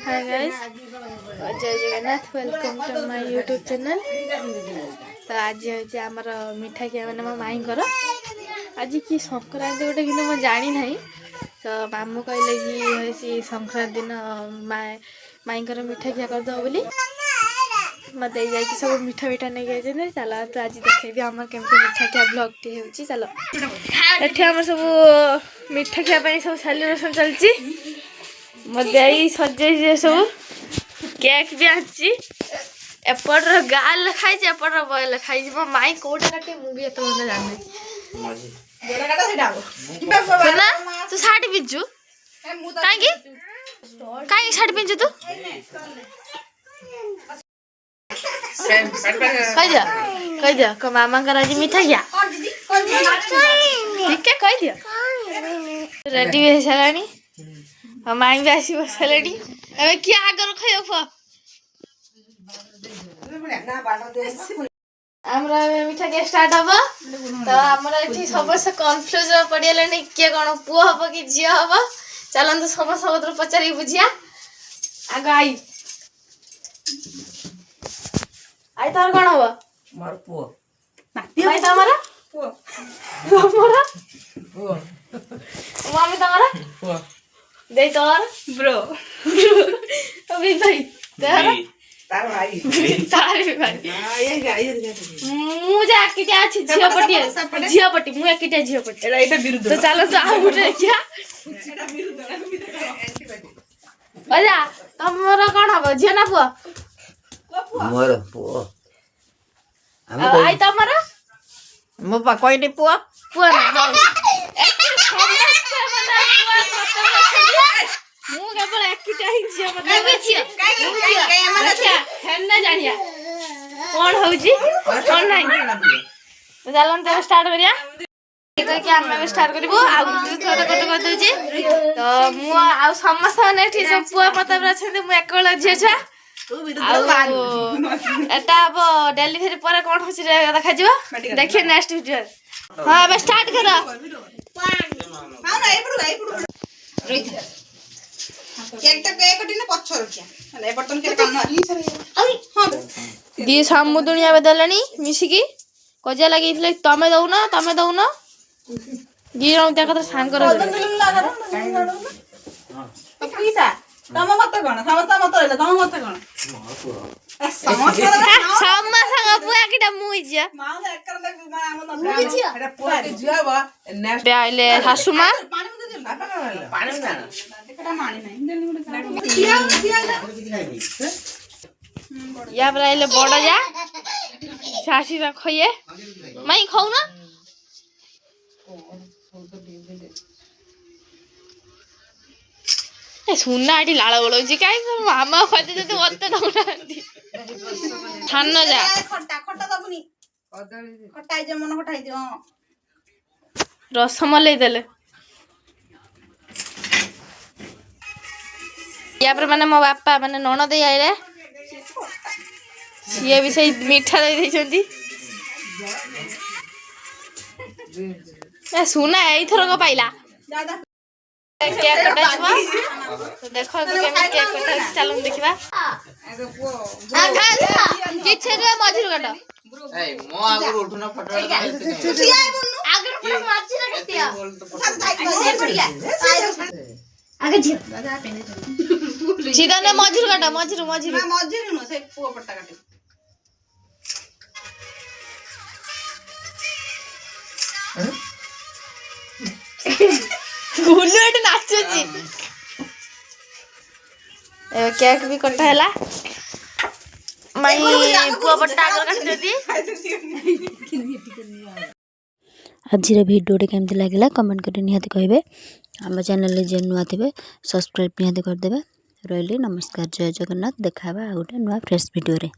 हाय guys, जय Jagannath, welcome to my YouTube channel. तो आज हूँ आमर मिठा खिया मैंने मो माई आज कि संक्रांति गोटे कि मुझे जानी ना। तो मामू कहले कि संक्रांति दिन माई मिठा खिया करदे बोली मत सब मिठा मिठा नहीं गए। चल तो आज देखेबी आम केमती मिठा खिया ब्लॉग टी हो। चल ये आम सब मिठा खिया सब सेलिब्रेशन चलती। मत सजे सब केक भी आछि एपटर गाल लिखाई एपटर बय लिखाई मो माई कोटा काटे मुझे एत मन जाने तू साड़ी पिंचु कहीं साड़ी पिंचु तू कह दिया को मामा का आज मिठा खिया ठीक है कह दिया रेडी हो सारानी माई भी आसी बसलेडी अबे किया आगर खाइयो हमरा मिठा के स्टार्ट हबो। तो हमरा एठी सबसे कंफ्यूज पडियाले के कोन पुओ हबो कि झियो हबो। चलन तो समस्त बदर पचारी बुझिया आग आई तार कोन हबो मोर पुओ नाती भाई तमरा पुओ तमरा पुओ मम्मी तमरा पुओ दे तोर ब्रो अभी भाई तार भाई भी भाई मुझे आकिटा अछि झियो पटी मु आकिटा झियो पटी एटा विरुद्ध तो चलो तो आ गुटे क्या एटा विरुद्ध अजा तमरा कोन हबो झियो ना पुओ मोर पुओ आई तमरा मो पा कोइनी पुओ पुओ ना मु केवल एकिटा ही झियो जानिया कौन होउची कौन नहीं तो चलन तो स्टार्ट करिया कि हम स्टार्ट करबो आ थोड़ा कट कर दोची। तो मु आ समस्त ने ठीक सब पुआ पता छे मु एकला झियो छा एटा अब डेलीवरी पर कौन होची देखा जीवा देखिए नेक्स्ट वीडियो। हां अब स्टार्ट करो हां ना एपडू रोहित केक टा केक कटिने पछर किया हले बर्तन के काम हां दी सामु दुनिया बदलनी मिसिकी कजा लगी तमे दउना दी रौ देखा तो सांग कर पीसा तम मत कोन समस्त मत रहला तम मत कोन समस्त पुआ किटा मुइजिया मां एकर देख मां मुइजिया एटा पुआ के जियाबा नेक्स्ट आइले सासुमा पानी ना देखटा मानी नहीं या पर आइले बड़ जा सासी रखिए माई खाऊ ना सुना आटी लाल बोलौची काई मामा खते जते मते दउनांती थान जा खट्टा खट्टा दबुनी खट्टाई जे मन खट्टाई जे रसमलाई देले या पर माने मो बापा माने ननद आइले ये भी सही मीठा दे देछंती ए सुना एई थरो को पाइला केक कटाइबा तो देखो केमे केक कटा चलो देखिबा आ खा किछे रे मझिर काटा ए मो आगर उठना फटो आगर पुरो मझिर कटिया से पड़ गया आगे झियो सीधा ने मझिर काटा मझिर नो से पुओ पट्टा काटे गुलुट नाचुची ए केक भी कटा हैला माई पुआ पट्टा आगर काटती। आज भिडियोटे केमती लगे कमेंट कर निहाती कहे आम चैनल जे नुआ थे सब्सक्राइब निहाती करदे। रही नमस्कार, जय जगन्नाथ। देखा गोटे नुआ फ्रेश भिडियो रे।